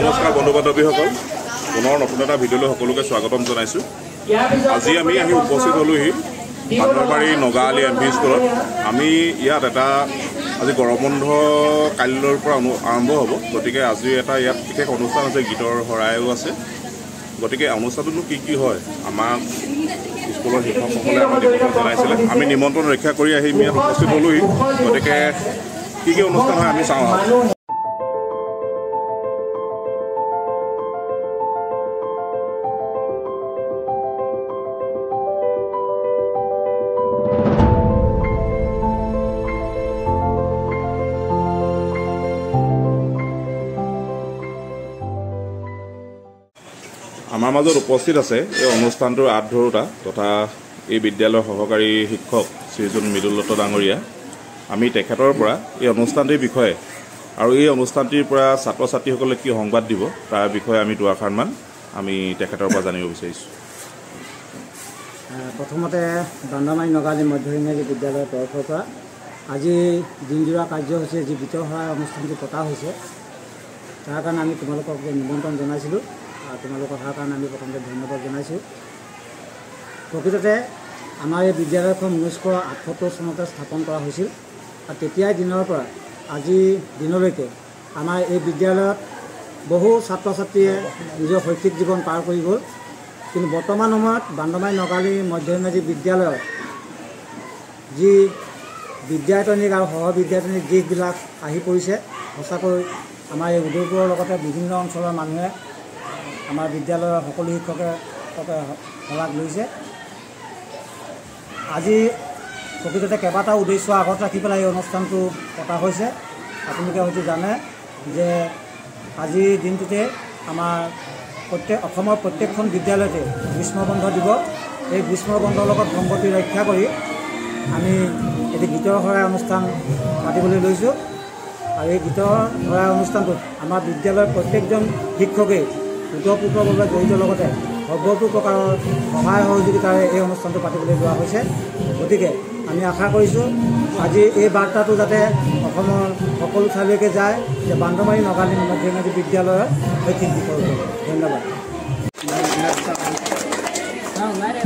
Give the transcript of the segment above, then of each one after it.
নমস্কাৰ বন্ধু বান্ধৱীসকল, পুনৰ নতুন এটা ভিডিঅ'লৈ সকলোকে স্বাগতম জনাইছোঁ। আজি আমি উপস্থিত হ'লোহি বান্দৰবাৰী নগাআলি এম ভি স্কুলত। আমি ইয়াত এটা আজি গৰম বন্ধ কাইলৈৰ পৰা আৰম্ভ হ'ব, গতিকে আজি এটা ইয়াত বিশেষ অনুষ্ঠান আছে, গীতৰ শৰাইও আছে। গতিকে অনুষ্ঠানটোনো কি হয় আমাৰ স্কুলৰ শিক্ষকসকলে আমাক নিমন্ত্ৰণ জনাইছিলে, আমি নিমন্ত্ৰণ ৰক্ষা কৰি আহি ইয়াত উপস্থিত হ'লোহি। গতিকে কি অনুষ্ঠান হয় আমি চাওঁ। আমাৰ মাজত উপস্থিত আছে এই অনুষ্ঠানটোৰ আঁতধৰোতা তথা এই বিদ্যালয়ৰ সহকাৰী শিক্ষক শ্ৰীযুত মৃদুল দত্ত ডাঙৰীয়া। আমি তেখেতৰ পৰা এই অনুষ্ঠানটিৰ বিষয়ে আৰু এই অনুষ্ঠানটিৰ পৰা ছাত্ৰ ছাত্ৰীসকলে কি সংবাদ দিব তাৰ বিষয়ে আমি দুআষাৰমান আমি তেখেতৰ পৰা জানিব বিচাৰিছোঁ। প্ৰথমতে বান্দৰবাৰী নগাআলি মধ্য ইংৰাজী বিদ্যালয়ৰ তৰফৰ পৰা আজি দিনজোৰা কাৰ্যসূচী যি গীতৰ শৰাই অনুষ্ঠানটি পতা হৈছে, তাৰ কাৰণে আমি তোমালোকক নিমন্ত্ৰণ জনাইছিলোঁ। তোমালোকৰ কথাৰ কাৰণে আমি প্ৰথমতে ধন্যবাদ জনাইছোঁ। প্ৰকৃততে আমাৰ এই বিদ্যালয়খন 1978 চনতে স্থাপন কৰা হৈছিল আৰু তেতিয়াই দিনৰ পৰা আজি দিনলৈকে আমাৰ এই বিদ্যালয়ত বহু ছাত্ৰ ছাত্ৰীয়ে নিজৰ শৈক্ষিক জীৱন পাৰ কৰি গ'ল। কিন্তু বৰ্তমান সময়ত বান্দৰবাৰী নগাআলি মধ্য ইংৰাজী বিদ্যালয়ত যি বিদ্যায়তনিক আৰু সহবিদ্যায়তনিক দিশবিলাক আহি পৰিছে, সঁচাকৈ আমাৰ এই উদয়পুৰৰ লগতে বিভিন্ন অঞ্চলৰ মানুহে আমাৰ বিদ্যালয়ৰ সকলো শিক্ষকে শলাগ লৈছে। আজি প্ৰকৃততে কেইবাটাও উদ্দেশ্য আগত ৰাখি পেলাই এই অনুষ্ঠানটো পতা হৈছে। আপোনালোকে হয়তো জানে যে আজিৰ দিনটোতে আমাৰ অসমৰ প্ৰত্যেকখন বিদ্যালয়তে গ্ৰীষ্ম বন্ধ দিব। এই গ্ৰীষ্ম বন্ধৰ লগত সংগতি ৰক্ষা কৰি আমি এটি গীতৰ শৰাই অনুষ্ঠান পাতিবলৈ লৈছোঁ। আৰু এই গীতৰ শৰাই অনুষ্ঠানটোত আমাৰ বিদ্যালয়ৰ প্ৰত্যেকজন শিক্ষকেই ওতঃপ্ৰোতভাৱে জড়িত, লগতে সৰ্বতো প্ৰকাৰৰ সহায় সহযোগিতাৰে এই অনুষ্ঠানটো পাতিবলৈ লোৱা হৈছে। গতিকে আমি আশা কৰিছোঁ আজি এই বাৰ্তাটো যাতে অসমৰ সকলো ঠাইলৈকে যায় যে বান্দৰবাৰী নগাআলি মধ্য ইংৰাজী বিদ্যালয়ৰ শৈক্ষিক দিশৰ ওপৰত। ধন্যবাদ।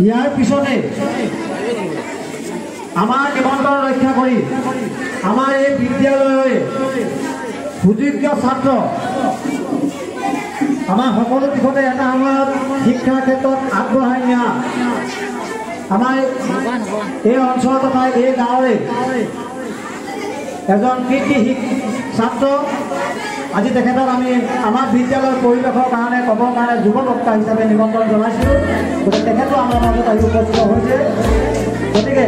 ইয়াৰ পিছতে আমাৰ নিমন্ত্ৰণ ৰক্ষা কৰি আমাৰ এই বিদ্যালয়ৰ সুযোগ্য ছাত্ৰ আমাৰ সকলো দিশতে এটা সময়ত শিক্ষাৰ ক্ষেত্ৰত আগবঢ়াই নিয়া আমাৰ এই অঞ্চল তথা এই গাঁৱৰে এজন কৃতি ছাত্ৰ। আজি তেখেতক আমি আমাৰ বিদ্যালয়ৰ পৰিৱেশৰ কাৰণে ক'বৰ কাৰণে যুৱ বক্তা হিচাপে নিমন্ত্ৰণ জনাইছিলোঁ। গতিকে তেখেতো আমাৰ মাজত আহি উপস্থিত হৈছে। গতিকে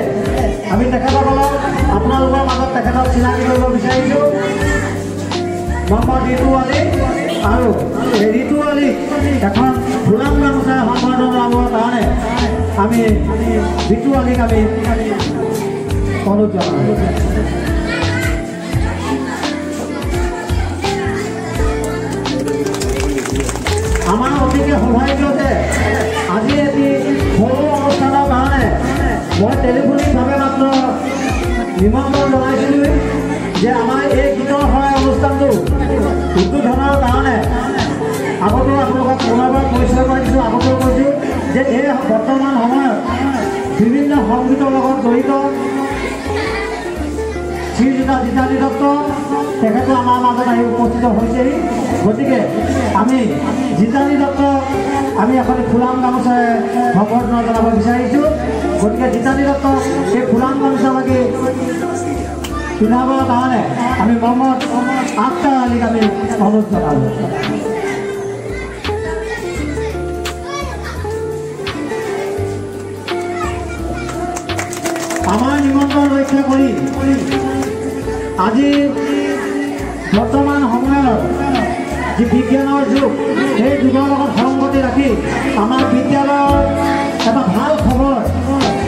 আমি তেখেতসকলক আপোনালোকৰ মাজত তেখেতক চিনাকি কৰিব বিচাৰিছোঁ। মহম্মদ ঋতু আলী আৰু ঋতু আলীক এখন ফুলাম গামোচাৰে সম্বৰ্ধনা জনাবৰ কাৰণে আমি ঋতু আলীক আমি অনুৰোধ জনাওঁ। আমাৰ অতিকে সৌভাগ্য যে আজি এটি সৰু অনুষ্ঠানৰ কাৰণে মই টেলিফোনিকভাৱে মাত্ৰ নিমন্ত্ৰণ জনাইছিলোঁ যে আমাৰ এই গীতৰ শৰাই অনুষ্ঠানটো উদ্বোধনৰ কাৰণে আগতেও আপোনালোকক পুনৰবাৰ পৰিচয় কৰি দিছোঁ। আগতেও কৈছোঁ যে এই বৰ্তমান সময়ত বিভিন্ন সংগীতৰ লগত জড়িত শ্ৰীযুতা জিতালী দত্ত তেখেতো আমাৰ মাজত আহি উপস্থিত হৈছেহি। গতিকে আমি জিতালী দত্তক আমি এখন ফুলাম গামোচাৰে সম্বৰ্ধনা জনাব বিচাৰিছোঁ। গতিকে জিতালী দত্তক এই ফুলাম গামোচা লাগি পিন্ধাবৰ কাৰণে আমি মহম্মদ আখতাৰ আলীক আমি অনুৰোধ জনালোঁ। আমাৰ নিমন্ত্ৰণ ৰক্ষা কৰি আজি বৰ্তমান সময়ত যি বিজ্ঞানৰ যুগ, সেই যুগৰ লগত সংগতি ৰাখি আমাৰ বিদ্যালয়ৰ এটা ভাল খবৰ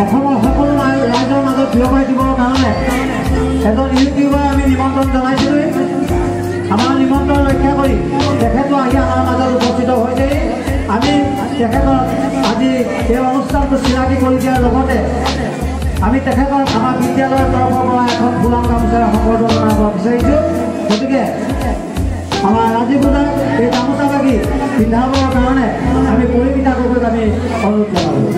অসমৰ সকলো ৰাইজৰ মাজত বিয়পাই দিবৰ কাৰণে এজন ইউটিউবাৰ আমি নিমন্ত্ৰণ জনাইছিলোঁ। আমাৰ নিমন্ত্ৰণ ৰক্ষা কৰি তেখেতো আহি আমাৰ মাজত উপস্থিত হৈছে। আমি তেখেতক আজি এই অনুষ্ঠানটো চিনাকি কৰি দিয়াৰ লগতে আমি তেখেতক আমাৰ বিদ্যালয়ৰ তৰফৰ পৰা এখন ফুলাম গামোচাৰে সম্বৰ্ধনা জনাব বিচাৰিছোঁ। গতিকে আমাৰ ৰাজীৱ দাক এই গামোচা বাগি পিন্ধাবৰ কাৰণে আমি পৰিমিতা গগৈক আমি অনুৰোধ জনালোঁ।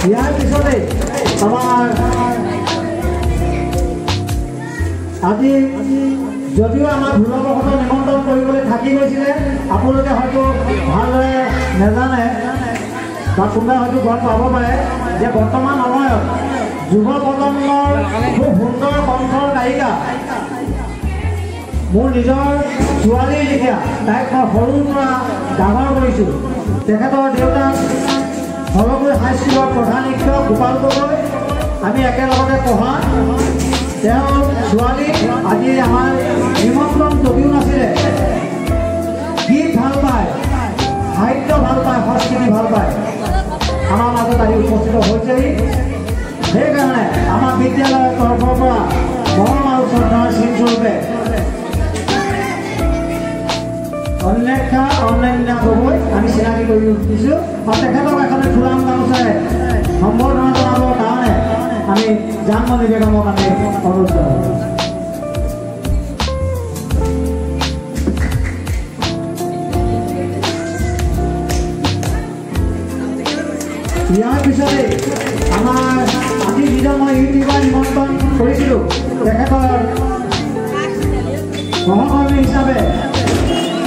ইয়াৰ পিছতে আমাৰ আজি যদিও আমাৰ ভুলবশত নিমন্ত্ৰণ কৰিবলৈ থাকি গৈছিলে, আপোনালোকে হয়তো ভালদৰে নাজানে বা কোনোবাই হয়তো গম পাব পাৰে যে বৰ্তমান সময়ত যুৱ প্ৰজন্মৰ খুব সুন্দৰ কণ্ঠৰ গায়িকা, মোৰ নিজৰ ছোৱালীৰ লেখীয়া, তাইক মই সৰুৰ পৰা ডাঙৰ কৰিছোঁ। তেখেতৰ দেউতাক হলগুৰি হাইস্কুলৰ প্ৰধান শিক্ষক গোপাল গগৈ, আমি একেলগতে পঢ়া। তেওঁৰ ছোৱালী আজি আমাৰ নিমন্ত্ৰণ যদিও নাছিলে, গীত ভাল পায়, সাহিত্য ভাল পায়, সংস্কৃতি ভাল পায়, আমাৰ মাজত আহি উপস্থিত হৈছেহি। সেইকাৰণে আমাৰ বিদ্যালয়ৰ তৰফৰ পৰা মৰম আৰু শ্ৰদ্ধাৰ চিনস্বৰূপে অন্যান্য গগৈ আমি চিনাকি কৰি দিছোঁ আৰু তেখেতক এখন ফুলাম গামোচাৰে সম্বৰ্ধনা জনাবৰ কাৰণে আমি জানমণি বেগমক আমি অনুৰোধ জনালোঁ। ইয়াৰ পিছতে আমাৰ আজি যিজন মই ইউটিউবাৰ নিমন্ত্ৰণ কৰিছিলোঁ, তেখেতৰ সহকৰ্মী হিচাপে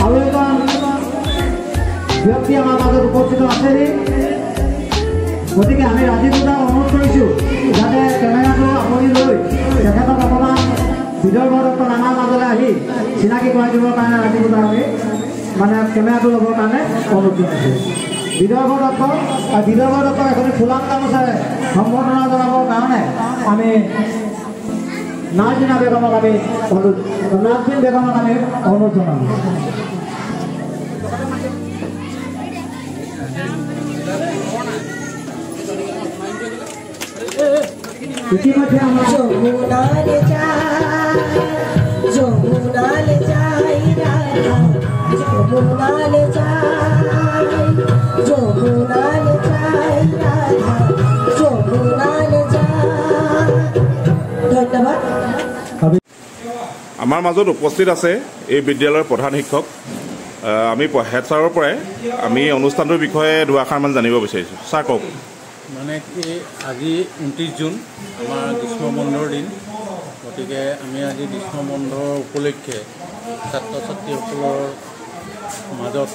আৰু এজন ব্যক্তি আমাৰ মাজত উপস্থিত আছেহি। গতিকে আমি ৰাজীৱ দাক অনুৰোধ কৰিছোঁ যাতে কেমেৰাটো আপুনি লৈ তেখেতক অকণমান বিদৰ্ভ দত্তক আমাৰ মাজলৈ আহি চিনাকি কৰাই দিবৰ কাৰণে ৰাজীৱ দাক আমি মানে কেমেৰাটো ল'বৰ কাৰণে অনুৰোধ জনাইছোঁ। বিদৰ্ভ দত্তক এখন ফুলাম গামোচাৰে সম্বৰ্ধনা জনাবৰ কাৰণে আমি নাজবিন বেগমক আমি অনুৰোধ জনালোঁ। ইতিমধ্যে আমাৰ যমুনালে যায় যমুনালে যায় যমুনালে যায় যমুনালে যায় যমুনালে যায়। ধন্যবাদ। আমাৰ মাজত উপস্থিত আছে এই বিদ্যালয়ৰ প্ৰধান শিক্ষক। আমি হেড ছাৰৰ পৰাই আমি অনুষ্ঠানটোৰ বিষয়ে দুআষাৰমান জানিব বিচাৰিছোঁ। ছাৰ কওক। মানে কি আজি 29 জুন আমাৰ গ্ৰীষ্ম বন্ধৰ দিন, গতিকে আমি আজি গ্ৰীষ্ম বন্ধৰ উপলক্ষে ছাত্ৰ ছাত্ৰীসকলৰ মাজত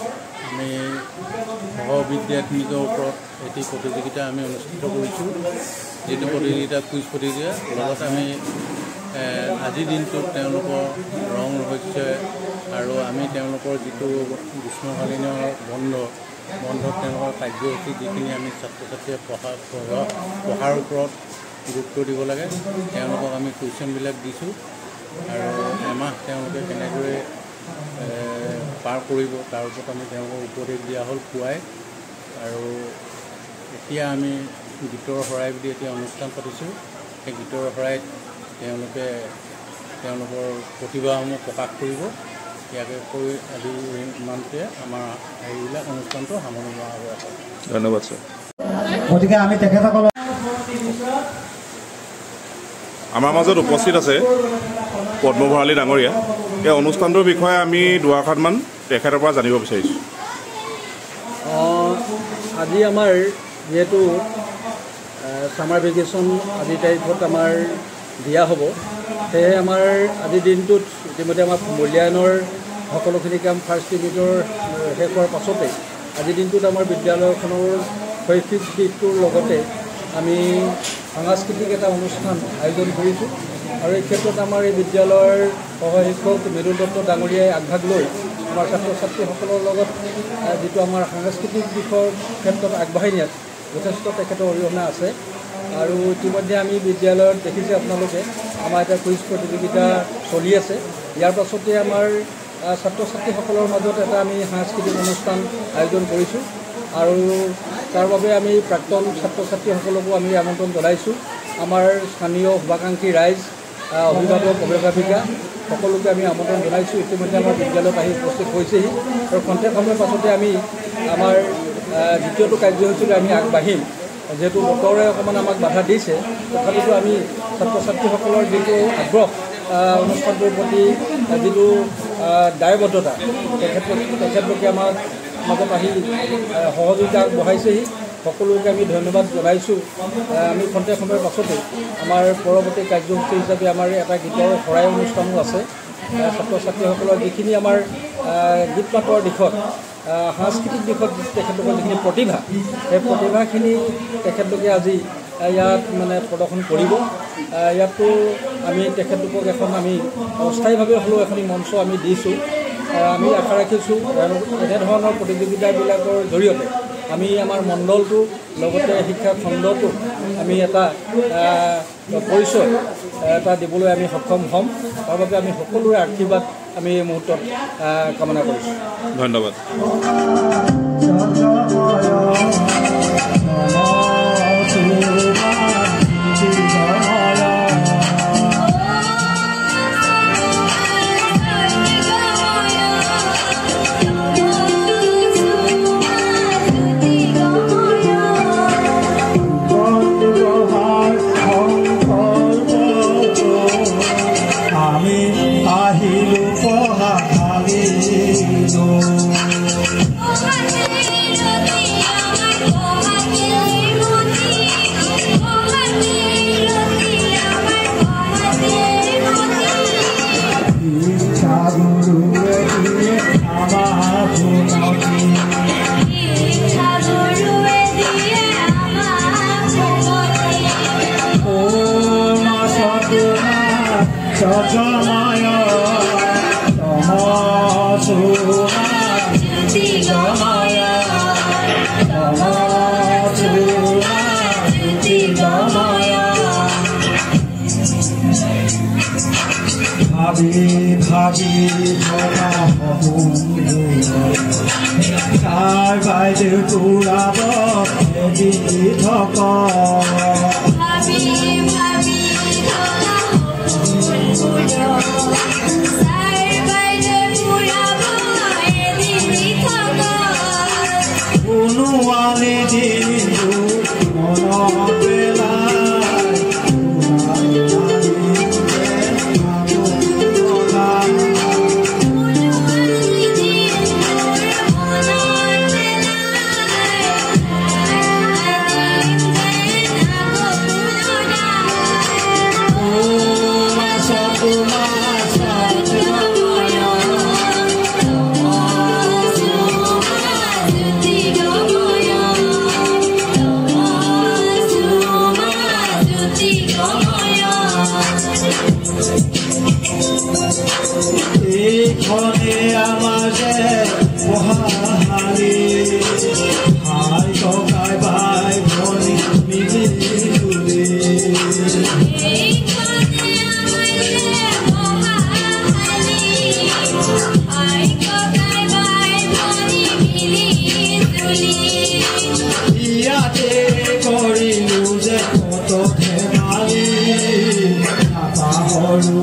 আমি সহবিদ্যাৰ্থীৰ ওপৰত এটি প্ৰতিযোগিতা আমি অনুষ্ঠিত কৰিছোঁ। যিটো প্ৰতিযোগিতা কুইজ প্ৰতিযোগিতা, লগত আমি আজিৰ দিনটোত তেওঁলোকৰ ৰং ৰহস্য আৰু আমি তেওঁলোকৰ যিটো গ্ৰীষ্মকালীনৰ বন্ধত তেওঁলোকৰ কাৰ্যসূচী যিখিনি আমি ছাত্ৰ ছাত্ৰীয়ে পঢ়াৰ ওপৰত গুৰুত্ব দিব লাগে, তেওঁলোকক আমি কুৱেশ্যনবিলাক দিছোঁ আৰু এমাহ তেওঁলোকে কেনেদৰে পাৰ কৰিব তাৰ ওপৰত আমি তেওঁলোকক উপদেশ দিয়া হ'ল পুৱাই। আৰু এতিয়া আমি গীতৰ শৰাই বুলি এতিয়া অনুষ্ঠান পাতিছোঁ। সেই গীতৰ শৰাইত তেওঁলোকে তেওঁলোকৰ প্ৰতিভাসমূহ প্ৰকাশ কৰিব। ইয়াকে কৈ আজি ইমানটোৱে আমাৰ এইবিলাক অনুষ্ঠানটো সামৰণি মৰা হ'ব। ধন্যবাদ ছাৰ। গতিকে আমি তেখেতসকলক আমাৰ মাজত উপস্থিত আছে পদ্ম ভৰালী ডাঙৰীয়া। এই অনুষ্ঠানটোৰ বিষয়ে আমি দুআষাৰমান তেখেতৰ পৰা জানিব বিচাৰিছোঁ। আজি আমাৰ যিহেতু ছামাৰ ভেকেশ্যন আজিৰ তাৰিখত আমাৰ দিয়া হ'ব, সেয়ে আমাৰ আজিৰ দিনটোত ইতিমধ্যে আমাৰ মূল্যায়নৰ সকলোখিনি কাম ফাৰ্ষ্ট ইউনিটৰ শেষ হোৱাৰ পাছতে আজিৰ দিনটোত আমাৰ বিদ্যালয়খনৰ শৈক্ষিক দিশটোৰ লগতে আমি সাংস্কৃতিক এটা অনুষ্ঠান আয়োজন কৰিছোঁ। আৰু এই ক্ষেত্ৰত আমাৰ এই বিদ্যালয়ৰ সহশিক্ষক মৃদুল দত্ত ডাঙৰীয়াই আগভাগ লৈ আমাৰ ছাত্ৰ ছাত্ৰীসকলৰ লগত যিটো আমাৰ সাংস্কৃতিক দিশৰ ক্ষেত্ৰত আগবাঢ়ি নিয়াত যথেষ্ট তেখেতৰ অৰিহণা আছে। আৰু ইতিমধ্যে আমি বিদ্যালয়ত দেখিছে আপোনালোকে আমাৰ এটা কুইজ প্ৰতিযোগিতা চলি আছে। ইয়াৰ পাছতে আমাৰ ছাত্ৰ ছাত্ৰীসকলৰ মাজত এটা আমি সাংস্কৃতিক অনুষ্ঠান আয়োজন কৰিছোঁ আৰু তাৰ বাবে আমি প্ৰাক্তন ছাত্ৰ ছাত্ৰীসকলকো আমি আমন্ত্ৰণ জনাইছোঁ। আমাৰ স্থানীয় শুভাকাংক্ষী ৰাইজ, অভিভাৱক অভিভাৱিকা সকলোকে আমি আমন্ত্ৰণ জনাইছোঁ। ইতিমধ্যে আমাৰ বিদ্যালয়ত আহি উপস্থিত হৈছেহি আৰু খন্তেক সময়ৰ পাছতে আমি আমাৰ দ্বিতীয়টো কাৰ্যসূচীলৈ আমি আগবাঢ়িম। যেহেতু বতৰে অকণমান আমাক বাধা দিছে তথাপিতো আমি ছাত্ৰ ছাত্ৰীসকলৰ যিটো আগ্ৰহ অনুষ্ঠানটোৰ প্ৰতি যিটো দায়বদ্ধতা তেখেতলোকে আমাৰ মাজত আহি সহযোগিতা আগবঢ়াইছেহি সকলোকে আমি ধন্যবাদ জনাইছোঁ আমি খন্তেক সময়ৰ পাছতে আমাৰ পৰৱৰ্তী কাৰ্যসূচী হিচাপে আমাৰ এটা গীতৰ শৰাই অনুষ্ঠানো আছে ছাত্ৰ ছাত্ৰীসকলৰ যিখিনি আমাৰ গীত মাতৰ দিশত সাংস্কৃতিক দিশত তেখেতলোকৰ যিখিনি প্ৰতিভা সেই প্ৰতিভাখিনি তেখেতলোকে আজি ইয়াত মানে প্ৰদৰ্শন কৰিব ইয়াতো আমি তেখেতলোকক এখন আমি অস্থায়ীভাৱে হ'লেও এখন মঞ্চ আমি দিছোঁ আমি আশা ৰাখিছোঁ এনেধৰণৰ প্ৰতিযোগিতাবিলাকৰ জৰিয়তে আমি আমাৰ মণ্ডলটো লগতে শিক্ষা খণ্ডটো আমি এটা পৰিচয় এটা দিবলৈ আমি সক্ষম হ'ম তাৰ বাবে আমি সকলোৰে আশীৰ্বাদ আমি এই মুহূৰ্তত কামনা কৰিছোঁ ধন্যবাদ বাইদেউ তোৰাব এদিন থক কোনোৱালে দিনটো মনত পেলাই এইখনে আমাৰ যে পঢ়াশালী ভাই ককাই ভাই ভনী মিলি জুলি ইয়াতে কৰিলো যে কত ধেমালি নাপাহৰো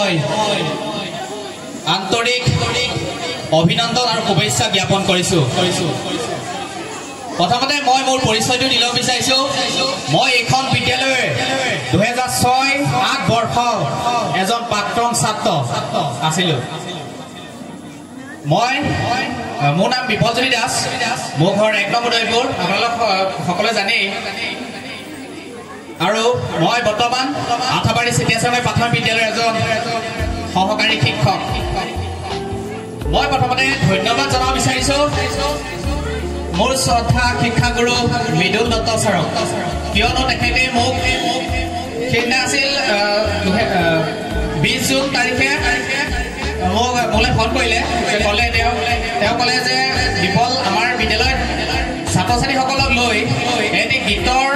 মই আন্তৰিক অভিনন্দন আৰু শুভেচ্ছা জ্ঞাপন কৰিছোঁ। প্ৰথমতে মই মোৰ পৰিচয়টো দিব বিচাৰিছোঁ। মই এইখন বিদ্যালয়ৰ 2006-08 বৰ্ষৰ এজন প্ৰাক্তন ছাত্ৰ আছিলোঁ। মোৰ নাম বিপলজ্যোতি দাস, মোৰ ঘৰ 1 নং উদয়পুৰ, আপোনালোক সকলোৱে জানেই। আৰু মই বৰ্তমান আঠাবাৰী চিটিয়াচামে প্ৰাথমিক বিদ্যালয়ৰ এজন সহকাৰী শিক্ষক। মই প্ৰথমতে ধন্যবাদ জনাব বিচাৰিছোঁ মোৰ শ্ৰদ্ধা শিক্ষাগুৰু মৃদুল দত্ত ছাৰক, কিয়নো তেখেতে মোক সেইদিনা আছিল 20 জুন তাৰিখে মোলৈ ফোন কৰিলে। তেওঁ ক'লে যে বিপল আমাৰ বিদ্যালয়ত ছাত্ৰ ছাত্ৰীসকলক লৈ এটি গীতৰ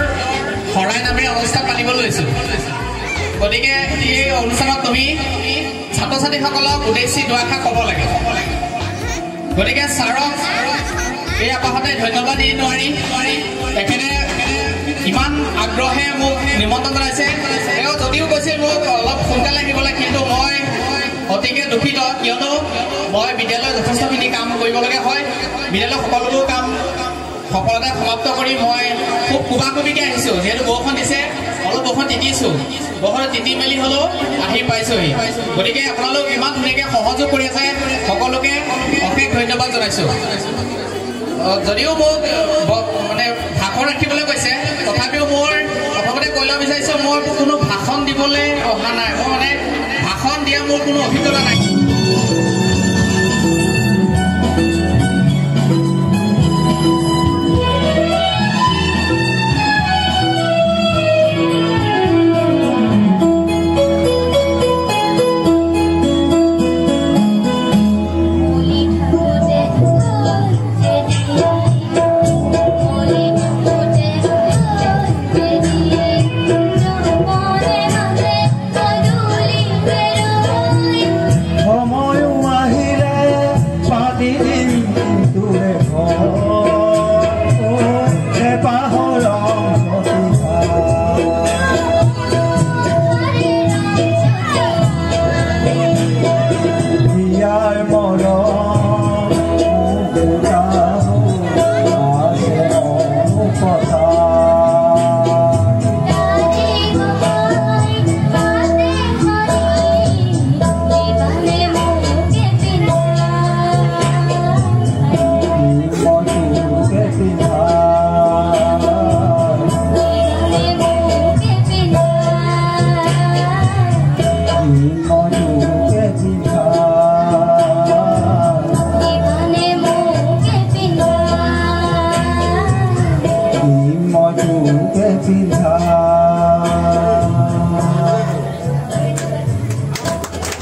শৰাই নামেৰে অনুষ্ঠান পাতিব লৈছোঁ, গতিকে এই অনুষ্ঠানত তুমি ছাত্ৰ ছাত্ৰীসকলক উদ্দেশ্যি দুআষাৰ ক'ব লাগে। গতিকে ছাৰক এই আপাহতে ধন্যবাদ দি নোৱাৰি। তেখেতে ইমান আগ্ৰহে মোক নিমন্ত্ৰণ জনাইছে। তেওঁ যদিও কৈছিল মোক অলপ সোনকালে আহিবলৈ, কিন্তু মই অতিকে দুখিত, কিয়নো মই বিদ্যালয়ত যথেষ্টখিনি কাম কৰিবলগীয়া হয়। বিদ্যালয়ৰ সকলোবোৰ কাম সফলতাই সমাপ্ত কৰি মই খুব কোবাকুবিকৈ আহিছোঁ। যিহেতু বৰষুণ দিছে, অলপ বৰষুণ তিতিছোঁ, বৰষুণত তিতি মেলি হ'লেও আহি পাইছোঁহি। গতিকে আপোনালোক ইমান ধুনীয়াকৈ সহযোগ কৰি আছে, সকলোকে অশেষ ধন্যবাদ জনাইছোঁ। যদিও মোক মানে ভাষণ ৰাখিবলৈ কৈছে, তথাপিও মোৰ প্ৰথমতে কৈ ল'ব বিচাৰিছোঁ মই কোনো ভাষণ দিবলৈ অহা নাই। মই মানে ভাষণ দিয়া মোৰ কোনো অভিজ্ঞতা নাই।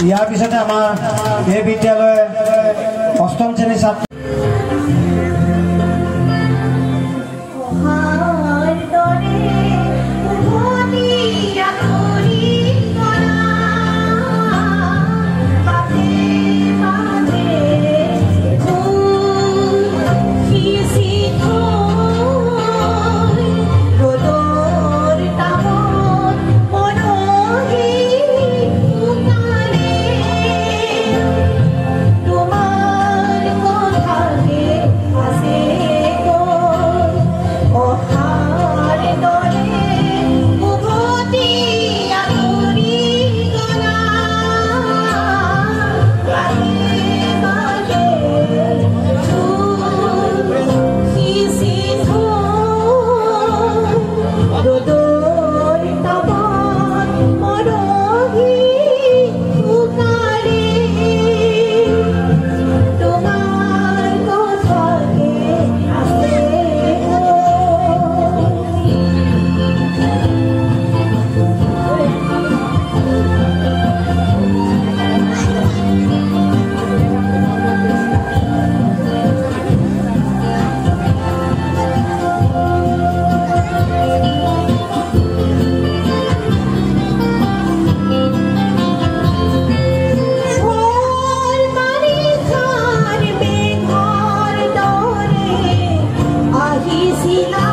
ইয়াৰ পিছতে আমাৰ এই বিদ্যালয়ে 8ম শ্ৰেণীৰ ছাত্ৰ Sila